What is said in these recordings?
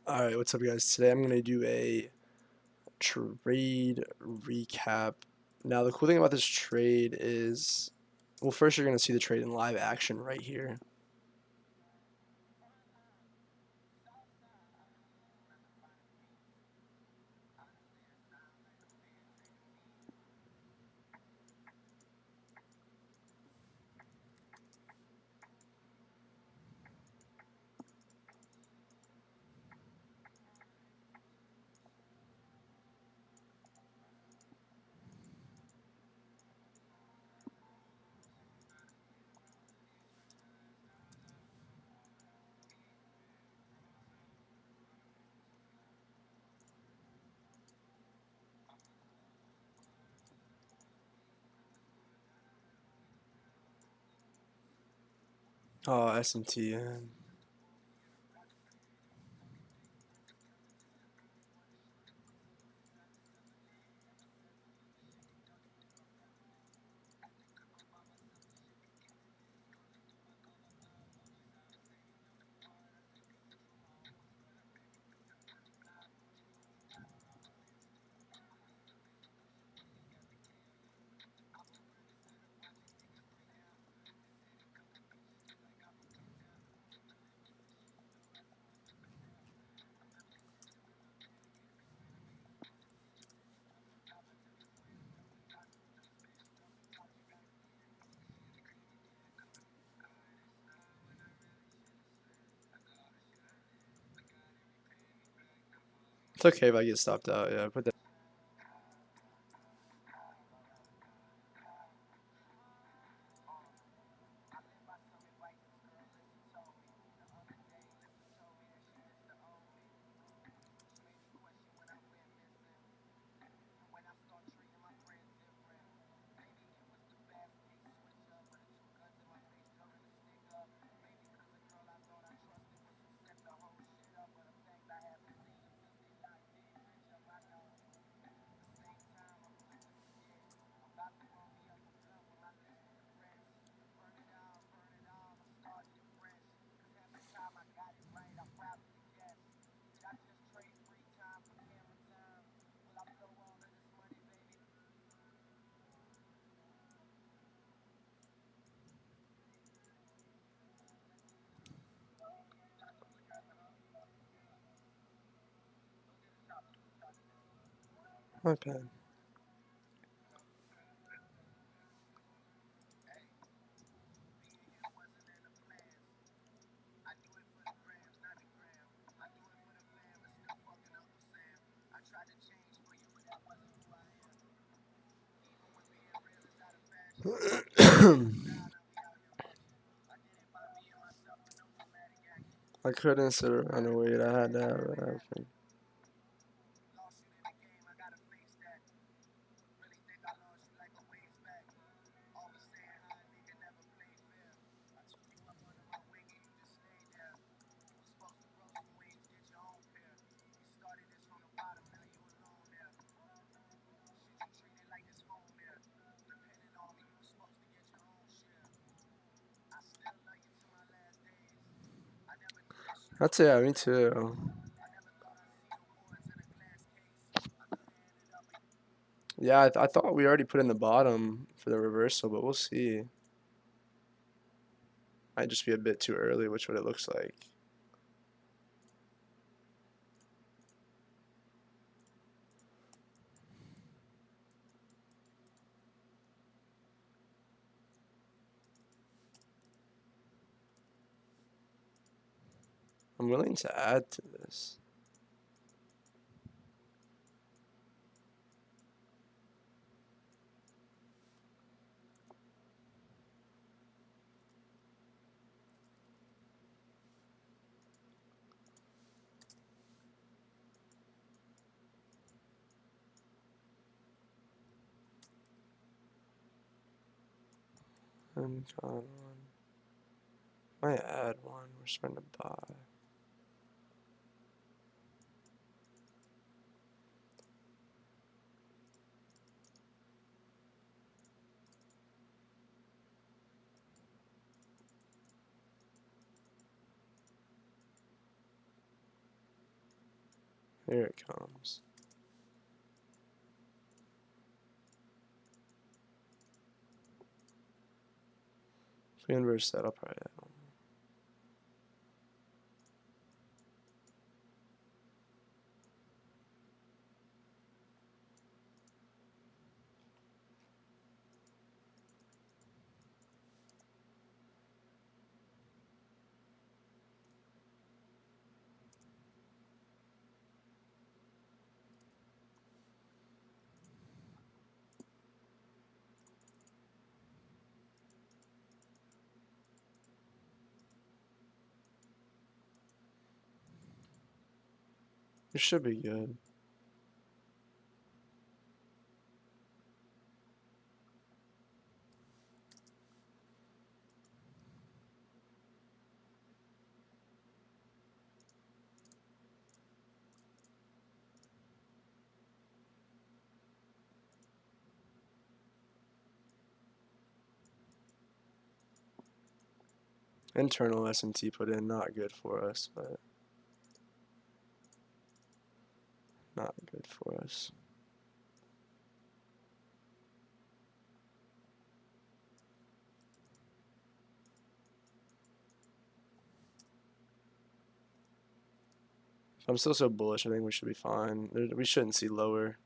Alright, what's up guys? Today I'm going to do a trade recap. Now the cool thing about this trade is, well, first you're going to see the trade in live action right here. Oh, S&T. It's okay if I get stopped out. Yeah, put that. Okay. I couldn't sit around and wait. I had to have it happen. I'd say, yeah, me too. Yeah, I thought we already put in the bottom for the reversal, but we'll see. Might just be a bit too early, which what it looks like. I'm willing to add to this. And con one. Might add one. We're starting to buy. Here it comes. If we inverse that, I'll probably it should be good. Internal SMT put in, not good for us, but not good for us. I'm still so bullish. I think we should be fine. We shouldn't see lower.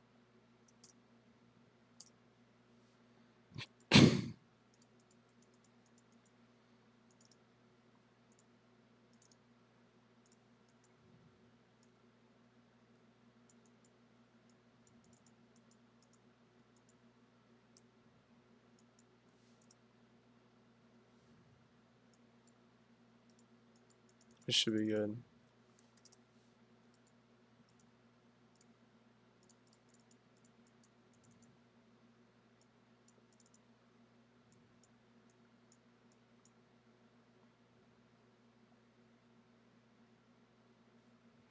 This should be good.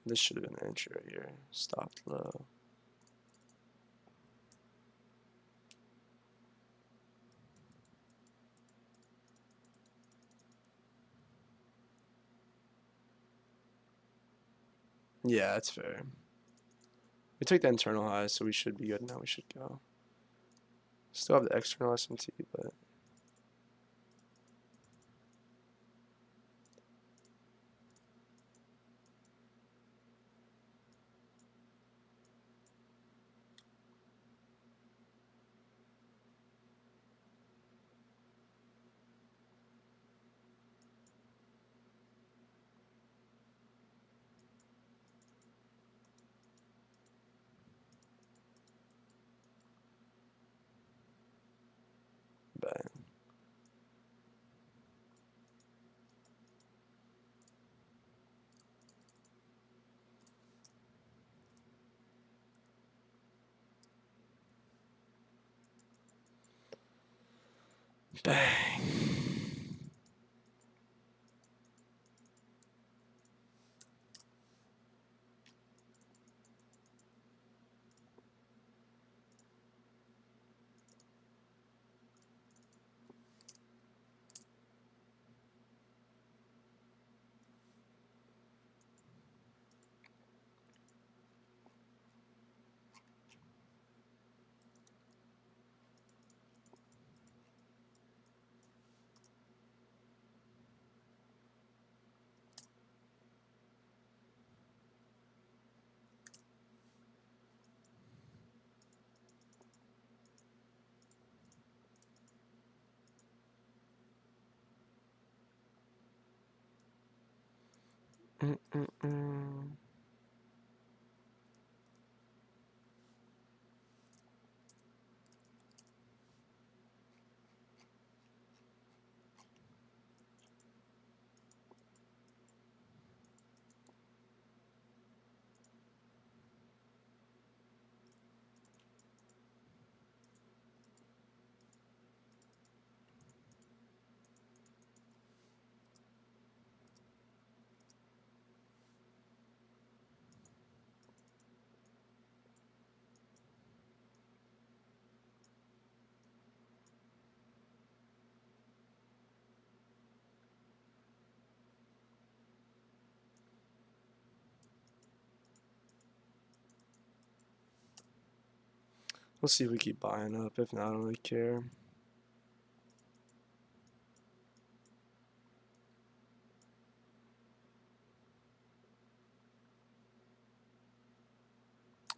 This should have been the entry right here. Stopped low. Yeah, that's fair. We took the internal high, so we should be good now. We should go. Still have the external SMT, but bang. Bang. Mm-mm-mm. We'll see if we keep buying up. If not, I don't really care.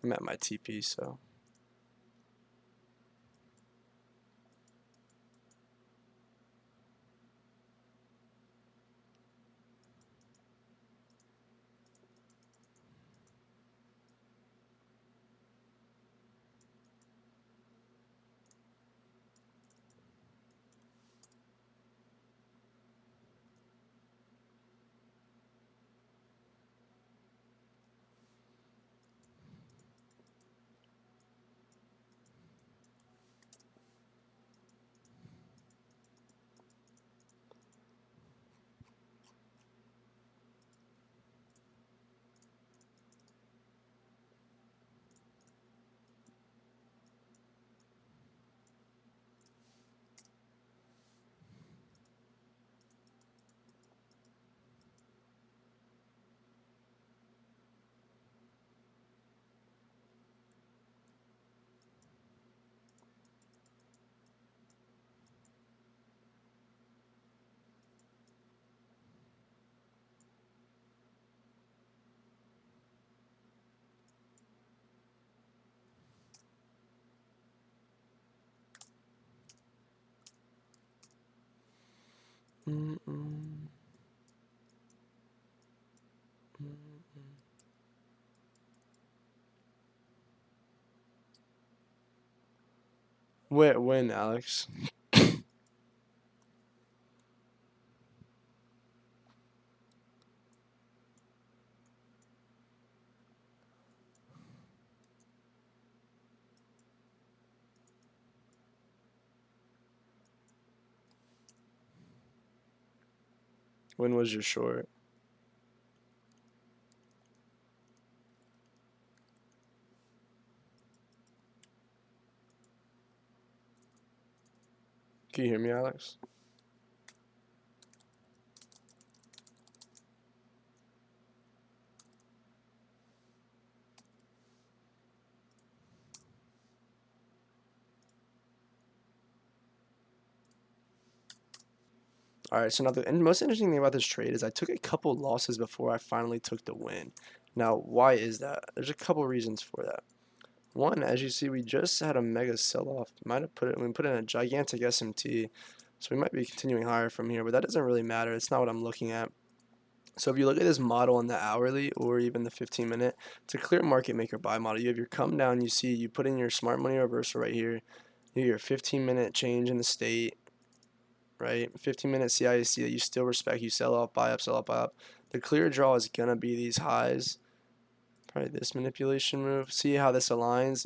I'm at my TP, so. Mm -mm. When, Alex? When was your short? Can you hear me, Alex? All right, so now the most interesting thing about this trade is I took a couple losses before I finally took the win. Now, why is that? There's a couple reasons for that. One, as you see, we just had a mega sell-off. Might have we put in a gigantic SMT, so we might be continuing higher from here, but that doesn't really matter. It's not what I'm looking at. So if you look at this model on the hourly or even the 15-minute, it's a clear market maker buy model. You have your come down, you see, you put in your smart money reversal right here, you have your 15-minute change in the state, right? 15-minute CIC that you still respect, you sell off, buy up, sell off, buy up. The clear draw is gonna be these highs. Probably this manipulation move. See how this aligns?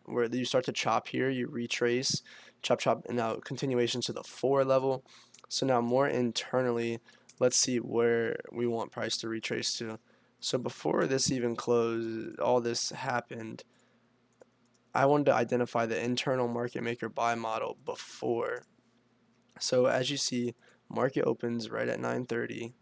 Where you start to chop here, you retrace, chop chop, and now continuation to the 4 level. So now more internally, let's see where we want price to retrace to. So before this even closed, all this happened, I wanted to identify the internal market maker buy model before. So as you see, market opens right at 9:30.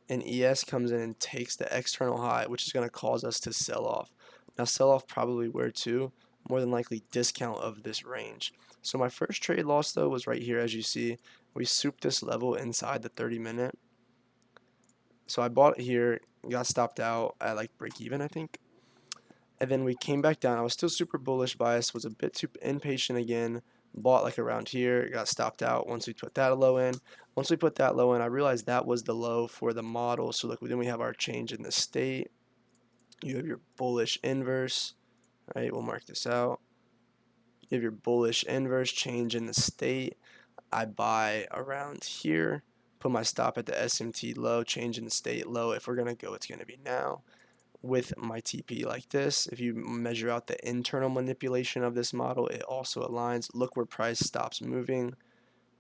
And ES comes in and takes the external high, which is going to cause us to sell off. Now, sell off probably where to? More than likely discount of this range. So my first trade loss though was right here. As you see, we souped this level inside the 30-minute. So I bought it here, got stopped out at like break even, I think. And then we came back down. I was still super bullish bias, was a bit too impatient again, bought like around here, got stopped out once we put that low in. Once we put that low in, I realized that was the low for the model. So look, then we have our change in the state. You have your bullish inverse, right? We'll mark this out. You have your bullish inverse change in the state. I buy around here, put my stop at the SMT low, change in the state low. If we're going to go, it's going to be now. With my TP like this, if you measure out the internal manipulation of this model, it also aligns. Look where price stops moving.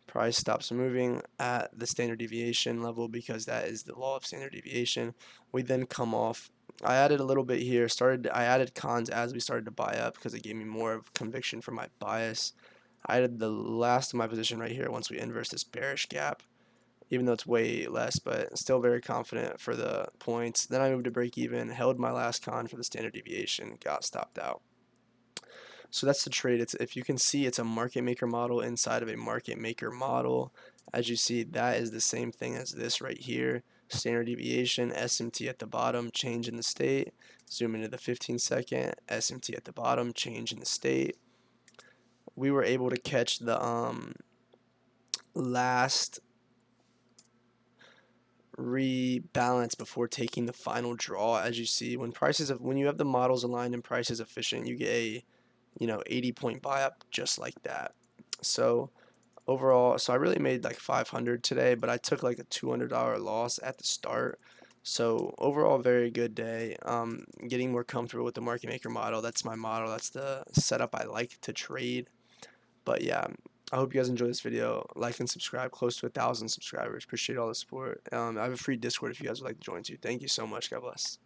Price stops moving at the standard deviation level because that is the law of standard deviation. We then come off. I added a little bit here. I added cons as we started to buy up because it gave me more of conviction for my bias. I added the last of my position right here once we inverse this bearish gap, even though it's way less, but still very confident for the points. Then I moved to break even, held my last con for the standard deviation, got stopped out. So that's the trade. It's, if you can see, it's a market maker model inside of a market maker model. As you see, that is the same thing as this right here. Standard deviation, SMT at the bottom, change in the state. Zoom into the 15-second, SMT at the bottom, change in the state. We were able to catch the last rebalance before taking the final draw. As you see, when you have the models aligned and prices efficient, you get a 80-point buy up just like that. So overall, I really made like 500 today, but I took like a $200 loss at the start. So overall, very good day. Getting more comfortable with the market maker model. That's my model. That's the setup I like to trade. But yeah, I hope you guys enjoy this video. Like and subscribe. Close to 1,000 subscribers. Appreciate all the support. I have a free Discord if you guys would like to join too. Thank you so much. God bless.